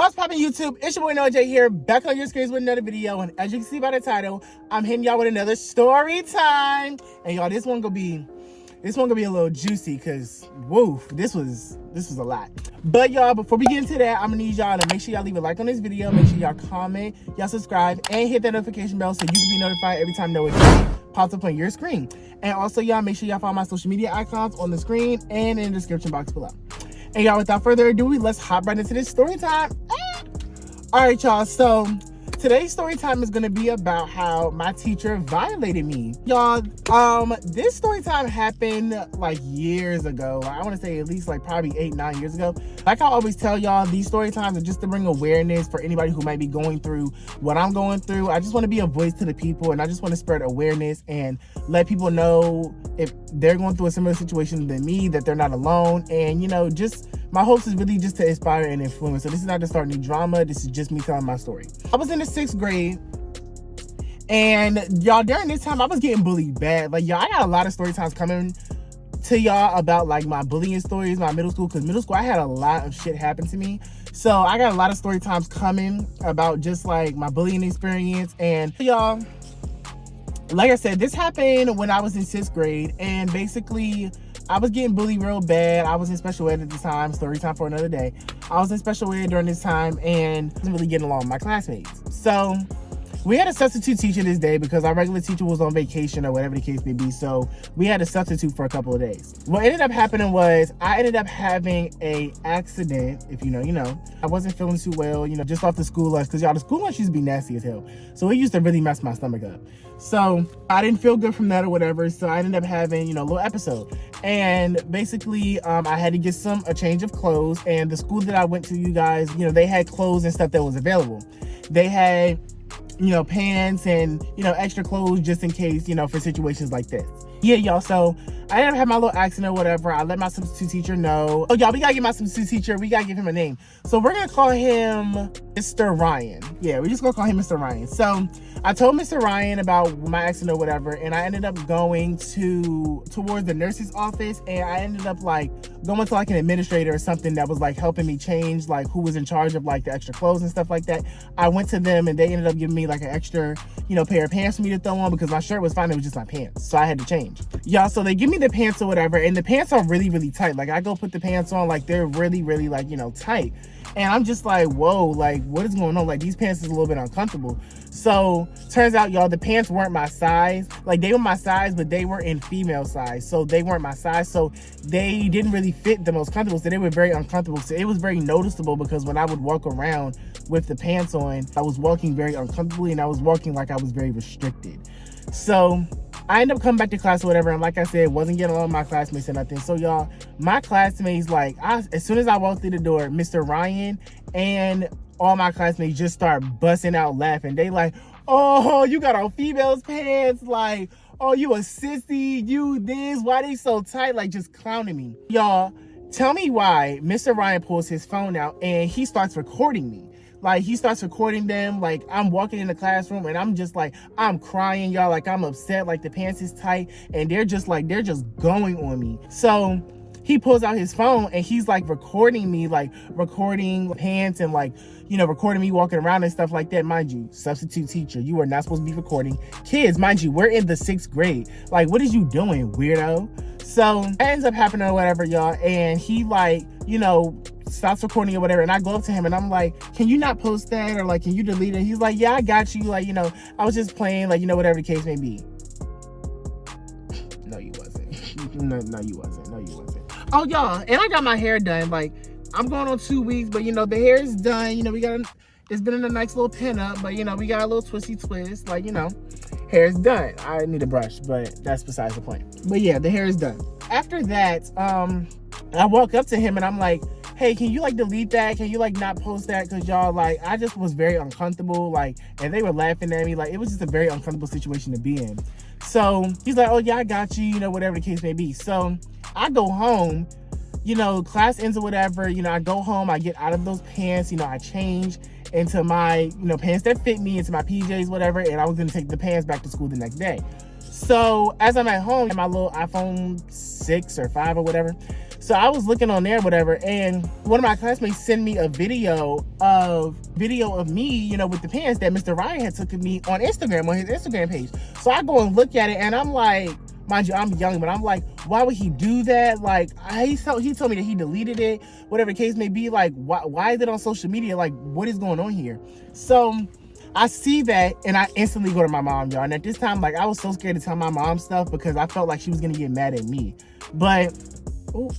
What's poppin' YouTube? It's your boy Noah J here, back on your screens with another video. And as you can see by the title, I'm hitting y'all with another story time. And y'all, this one gonna be a little juicy because woo, this was a lot. But y'all, before we get into that, I'm gonna need y'all to make sure y'all leave a like on this video, make sure y'all comment, y'all subscribe, and hit that notification bell so you can be notified every time Noah J pops up on your screen. And also y'all, make sure y'all follow my social media icons on the screen and in the description box below. And y'all, without further ado, let's hop right into this story time. All right, y'all. So today's story time is going to be about how my teacher violated me. Y'all, this story time happened like years ago. I want to say at least like probably 8-9 years ago. Like I always tell y'all, these story times are just to bring awareness for anybody who might be going through what I'm going through. I just want to be a voice to the people, and I just want to spread awareness and let people know if they're going through a similar situation than me, that they're not alone. And you know, just my hopes is really just to inspire and influence. So this is not to start any drama. This is just me telling my story. I was in the 6th grade, and y'all, during this time I was getting bullied bad. Like y'all, I got a lot of story times coming to y'all about like my bullying stories, my middle school, because middle school I had a lot of shit happen to me. So I got a lot of story times coming about just like my bullying experience. And y'all, like I said, this happened when I was in 6th grade, and basically I was getting bullied real bad. I was in special ed at the time. Story time for another day. I was in special ed during this time and wasn't really getting along with my classmates. So we had a substitute teacher this day because our regular teacher was on vacation or whatever the case may be. So we had a substitute for a couple of days. What ended up happening was I ended up having a accident. If you know, you know. I wasn't feeling too well, you know, just off the school lunch, because y'all, the school lunch used to be nasty as hell. So it used to really mess my stomach up. So I didn't feel good from that or whatever. So I ended up having, you know, a little episode. And basically, I had to get a change of clothes. And the school that I went to, you guys, you know, they had clothes and stuff that was available. They had, you know, pants and, you know, extra clothes just in case, you know, for situations like this. Yeah, y'all, so I ended up having my little accident or whatever. I let my substitute teacher know. Oh, y'all, we gotta get my substitute teacher. We gotta give him a name. So we're gonna call him Mr. Ryan. Yeah, we're just gonna call him Mr. Ryan. So I told Mr. Ryan about my accident or whatever, and I ended up going towards the nurse's office, and I ended up like going to like an administrator or something that was like helping me change like who was in charge of like the extra clothes and stuff like that. I went to them, and they ended up giving me like an extra, you know, pair of pants for me to throw on because my shirt was fine. It was just my pants, so I had to change. Y'all, so they give me the pants or whatever, and the pants are really, really tight. Like I go put the pants on, like they're really, really like, you know, tight. And I'm just like, whoa, like what is going on? Like these pants is a little bit uncomfortable. So turns out, y'all, the pants weren't my size. Like they were my size, but they were in female size. So they weren't my size. So they didn't really fit the most comfortable. So they were very uncomfortable. So it was very noticeable because when I would walk around with the pants on, I was walking very uncomfortably, and I was walking like I was very restricted. So I ended up coming back to class or whatever, and like I said, wasn't getting along with my classmates or nothing. So y'all, my classmates, like as soon as I walked through the door, Mr. Ryan and all my classmates just start busting out laughing. They like, oh, you got on females pants, like, oh, you a sissy, you this, why they so tight, like just clowning me. Y'all, tell me why Mr. Ryan pulls his phone out and he starts recording me. Like he starts recording them, like I'm walking in the classroom and I'm just like, I'm crying, y'all, like I'm upset, like the pants is tight, and they're just going on me. So he pulls out his phone and he's like recording me, like recording pants and like, you know, recording me walking around and stuff like that. Mind you, substitute teacher, you are not supposed to be recording kids. Mind you, we're in the 6th grade. Like, what is you doing, weirdo? So that ends up happening or whatever, y'all. And he like, you know, stops recording or whatever, and I go up to him and I'm like, can you not post that, or like, can you delete it? He's like, yeah, I got you, like, you know, I was just playing, like, you know, whatever the case may be. No, you wasn't. No, you wasn't. Oh, y'all, and I got my hair done. Like, I'm going on 2 weeks, but you know, the hair is done. You know, it's been in a nice little pin up, but you know, we got a little twisty twist, like, you know, hair is done. I need a brush, but that's besides the point. But yeah, the hair is done. After that, I walk up to him and I'm like, hey, can you like delete that? Can you like not post that? Because y'all, like, I just was very uncomfortable, like, and they were laughing at me. Like, it was just a very uncomfortable situation to be in. So he's like, oh yeah, I got you, you know, whatever the case may be. So I go home, you know, class ends or whatever, you know, I go home, I get out of those pants, you know, I change into my, you know, pants that fit me, into my PJs, whatever, and I was gonna take the pants back to school the next day. So as I'm at home, my little iPhone 6 or 5 or whatever, So I was looking on there, whatever, and one of my classmates sent me a video of me, you know, with the pants that Mr. Ryan had took of me on Instagram, on his Instagram page. So I go and look at it, and I'm like, mind you, I'm young, but I'm like, why would he do that? Like, he told me that he deleted it, whatever the case may be. Like, why is it on social media? Like, what is going on here? So I see that, and I instantly go to my mom, y'all. And at this time, like, I was so scared to tell my mom stuff because I felt like she was gonna get mad at me. But, oh,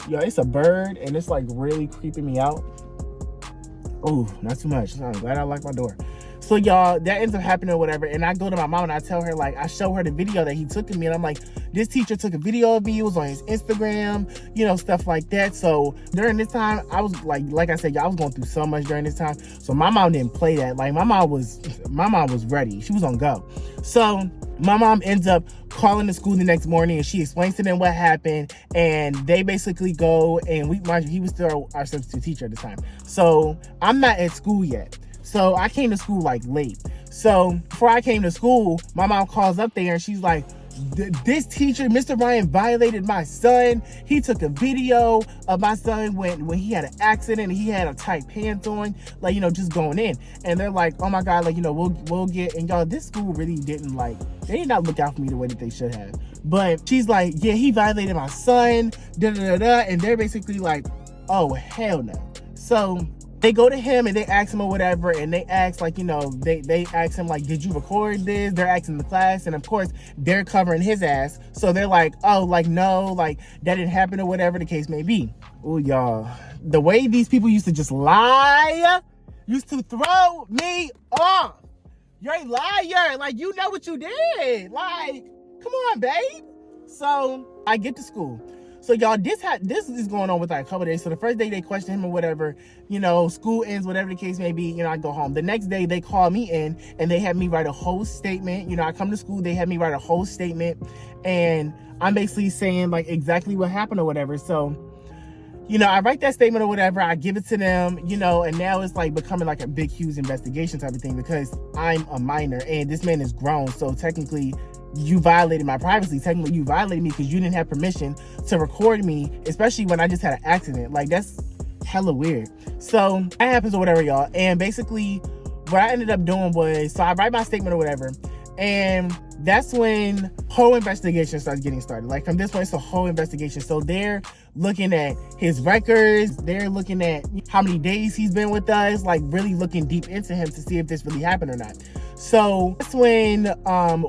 yo, it's a bird, and it's like really creeping me out. Oh, not too much. I'm glad I locked my door. So y'all, that ends up happening or whatever, and I go to my mom and I tell her, like, I show her the video that he took of me, and I'm like, this teacher took a video of me, it was on his Instagram, you know, stuff like that. So during this time, I was like I said, y'all, I was going through so much during this time. So my mom didn't play that. Like, my mom was ready. She was on go. So my mom ends up calling the school the next morning, and she explains to them what happened, and they basically go, and mind you, he was still our substitute teacher at the time. So I'm not at school yet. So I came to school like late. So before I came to school, my mom calls up there and she's like, this teacher, Mr. Ryan, violated my son. He took a video of my son when he had an accident and he had a tight pants on, like, you know, just going in. And they're like, oh my God, like, you know, we'll get, and y'all, this school really didn't, like, they did not look out for me the way that they should have. But she's like, yeah, he violated my son, and they're basically like, oh, hell no. So they go to him and they ask him or whatever, and they ask, like, you know, they ask him, like, did you record this? They're asking the class, and of course they're covering his ass. So they're like, oh, like, no, like, that didn't happen or whatever the case may be. Oh, y'all, the way these people used to just lie used to throw me off. You're a liar. Like, you know what you did. Like, come on, babe. So I get to school. So y'all, this is going on with like a couple days. So the first day they question him or whatever, you know, school ends, whatever the case may be, you know, I go home. The next day they call me in and they have me write a whole statement. You know, I come to school, they have me write a whole statement, and I'm basically saying like exactly what happened or whatever. So, you know, I write that statement or whatever, I give it to them, you know, and now it's like becoming like a big, huge investigation type of thing because I'm a minor and this man is grown. So technically, you violated my privacy. Technically, you violated me because you didn't have permission to record me, especially when I just had an accident. Like, that's hella weird. So that happens or whatever, y'all. And basically, what I ended up doing was, so I write my statement or whatever, and that's when whole investigation starts getting started. Like, from this point, it's a whole investigation. So they're looking at his records. They're looking at how many days he's been with us, like really looking deep into him to see if this really happened or not. So that's when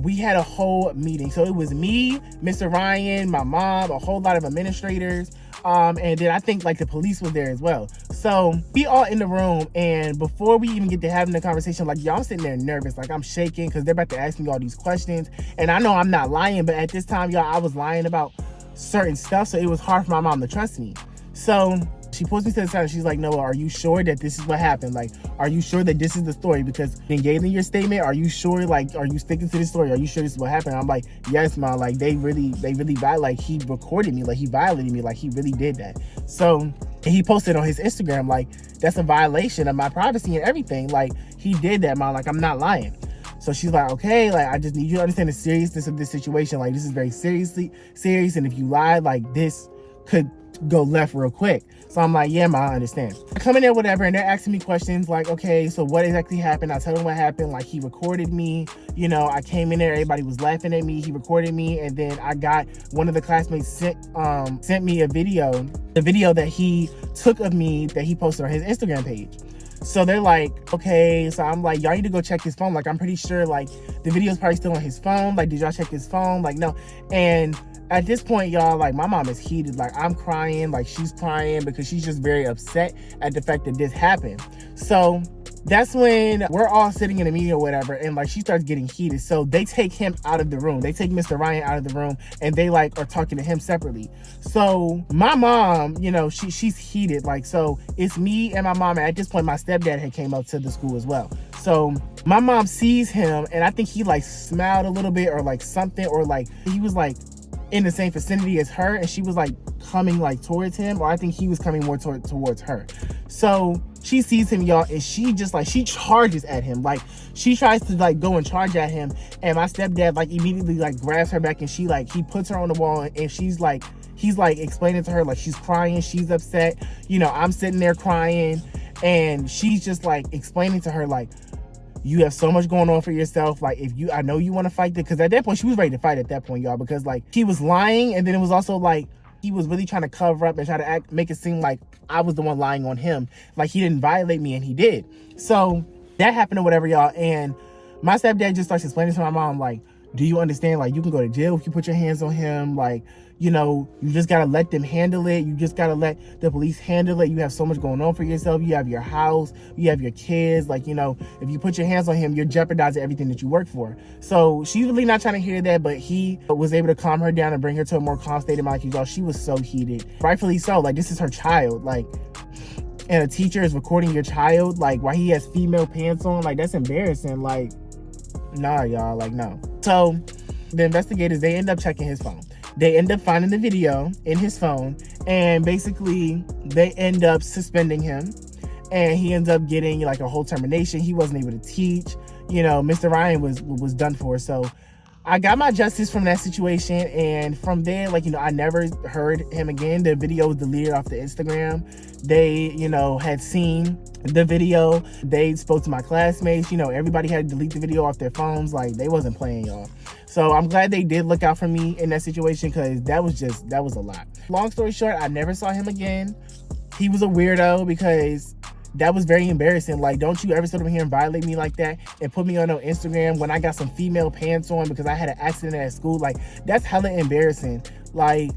we had a whole meeting. So it was me, Mr. Ryan, my mom, a whole lot of administrators, and then I think like the police was there as well. So we all in the room, and before we even get to having the conversation, like, y'all, I'm sitting there nervous, like I'm shaking because they're about to ask me all these questions, and I know I'm not lying, but at this time, y'all, I was lying about certain stuff, so it was hard for my mom to trust me. So she pulls me to the side and she's like, Noah, are you sure that this is what happened? Like, are you sure that this is the story? Because in giving your statement, are you sure, like, are you sticking to the story? Are you sure this is what happened? I'm like, yes, Mom, like, they really like, he recorded me, like, he violated me, like, he really did that. So, and he posted on his Instagram, like, that's a violation of my privacy and everything. Like, he did that, Mom, like, I'm not lying. So she's like, okay, like, I just need you to understand the seriousness of this situation. Like, this is very serious, and if you lie, like, this could go left real quick. So I'm like, yeah, Ma, I understand. I come in there, whatever, and they're asking me questions like, okay, so what exactly happened? I tell them what happened. Like, he recorded me. You know, I came in there, everybody was laughing at me. He recorded me, and then I got one of the classmates sent me a video, the video that he took of me that he posted on his Instagram page. So they're like, okay. So I'm like, y'all need to go check his phone. Like, I'm pretty sure, like, the video's probably still on his phone. Like, did y'all check his phone? Like, no. And at this point, y'all, like, my mom is heated. Like, I'm crying. Like, she's crying because she's just very upset at the fact that this happened. So that's when we're all sitting in a meeting or whatever, and like, she starts getting heated. So they take him out of the room. They take Mr. Ryan out of the room, and they like are talking to him separately. So my mom, you know, she's heated. Like, so it's me and my mom, and at this point my stepdad had came up to the school as well. So my mom sees him, and I think he like smiled a little bit or like something, or like he was like in the same vicinity as her, and she was like coming like towards him, or I think he was coming more towards her. So she sees him, y'all, and she just like, she charges at him. Like, she tries to like go and charge at him, and my stepdad like immediately like grabs her back, and she like, he puts her on the wall, and she's like he's like explaining to her, like she's crying, she's upset, you know, I'm sitting there crying, and she's just like explaining to her, like, you have so much going on for yourself. Like, I know you want to fight it, because at that point she was ready to fight at that point, y'all, because like he was lying, and then it was also like he was really trying to cover up and try to make it seem like I was the one lying on him, like he didn't violate me, and he did. So that happened or whatever, y'all, and my stepdad just starts explaining to my mom, like, do you understand, like, you can go to jail if you put your hands on him, like, you know, you just gotta let them handle it, you just gotta let the police handle it, you have so much going on for yourself, you have your house, you have your kids, like, you know, if you put your hands on him, you're jeopardizing everything that you work for. So she's really not trying to hear that, but he was able to calm her down and bring her to a more calm state of mind, because y'all, she was so heated, rightfully so. Like, this is her child, like, and a teacher is recording your child, like, while he has female pants on, like, that's embarrassing. Like, nah, y'all, like, no. So the investigators, they end up checking his phone. They end up finding the video in his phone, and basically they end up suspending him, and he ends up getting like a whole termination. He wasn't able to teach, you know, Mr. Ryan was done for. So I got my justice from that situation, and from there, like, you know, I never heard him again. The video was deleted off the Instagram. They, you know, had seen the video. They spoke to my classmates, you know, everybody had to delete the video off their phones. Like, they wasn't playing, y'all. So I'm glad they did look out for me in that situation, because that was a lot. Long story short, I never saw him again. He was a weirdo, because that was very embarrassing. Like, don't you ever sit over here and violate me like that and put me on no Instagram when I got some female pants on because I had an accident at school. Like, that's hella embarrassing. Like,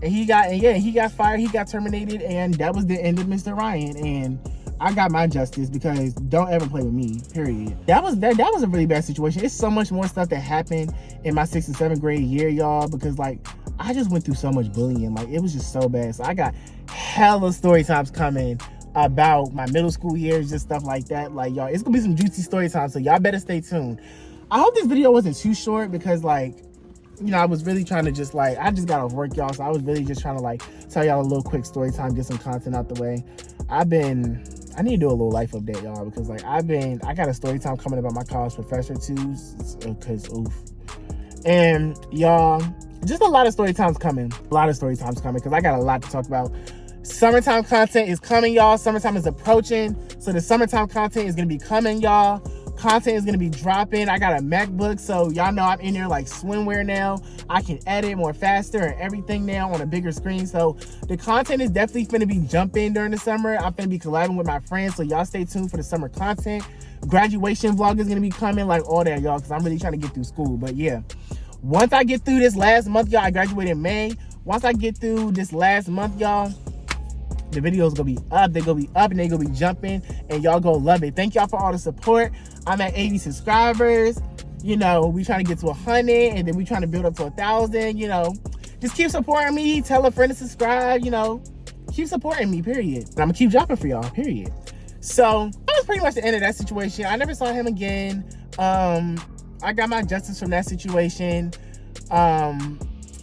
and he got fired, he got terminated, and that was the end of Mr. Ryan. And I got my justice, because don't ever play with me, period. That was a really bad situation. It's so much more stuff that happened in my 6th and 7th grade year, y'all, because like I just went through so much bullying. Like, it was just so bad. So I got hella story times coming about my middle school years, just stuff like that. Like, y'all, it's gonna be some juicy story time, so y'all better stay tuned. I hope this video wasn't too short, because like, you know, I was really trying to just like, I just got off work, y'all, so I was really just trying to like tell y'all a little quick story time, get some content out the way. I need to do a little life update, y'all, because like I got a story time coming about my college professor too, because oof. And y'all, just a lot of story times coming, because I got a lot to talk about. Summertime content is coming, y'all. Summertime is approaching, so the summertime content is gonna be coming, y'all. Content is gonna be dropping. I got a MacBook, so y'all know I'm in there like swimwear now. I can edit more faster and everything now on a bigger screen. So the content is definitely gonna be jumping during the summer. I'm gonna be collabing with my friends, so y'all stay tuned for the summer content. Graduation vlog is gonna be coming, like all that, y'all, because I'm really trying to get through school. But yeah, once I get through this last month, y'all, I graduated in May. Once I get through this last month, y'all, the videos gonna be up. They're gonna be up and they're gonna be jumping, and y'all gonna love it. Thank y'all for all the support. I'm at 80 subscribers. You know, we trying to get to 100, and then we trying to build up to 1,000. You know, just keep supporting me. Tell a friend to subscribe. You know, keep supporting me, period. And I'm gonna keep dropping for y'all, period. So that was pretty much the end of that situation. I never saw him again. I got my justice from that situation.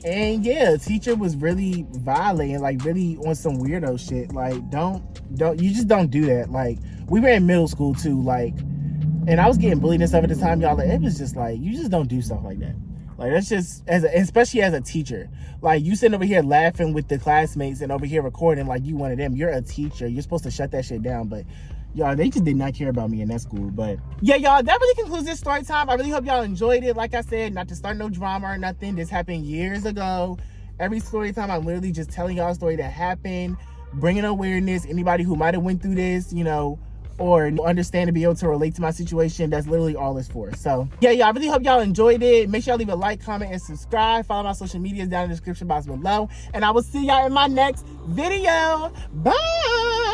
And yeah, the teacher was really violating, like really on some weirdo shit. Like, you just don't do that. Like, we were in middle school too, like, and I was getting bullied and stuff at the time, y'all. Like, it was just like, you just don't do stuff like that. Like, that's just, especially as a teacher. Like, you sitting over here laughing with the classmates and over here recording like you one of them. You're a teacher. You're supposed to shut that shit down. But y'all, they just did not care about me in that school. But yeah, y'all, that really concludes this story time. I really hope y'all enjoyed it. Like I said, not to start no drama or nothing. This happened years ago. Every story time, I'm literally just telling y'all a story that happened, bringing awareness. Anybody who might have went through this, you know, or understand and be able to relate to my situation, that's literally all it's for. So yeah, y'all, I really hope y'all enjoyed it. Make sure y'all leave a like, comment, and subscribe. Follow my social medias down in the description box below, and I will see y'all in my next video. Bye.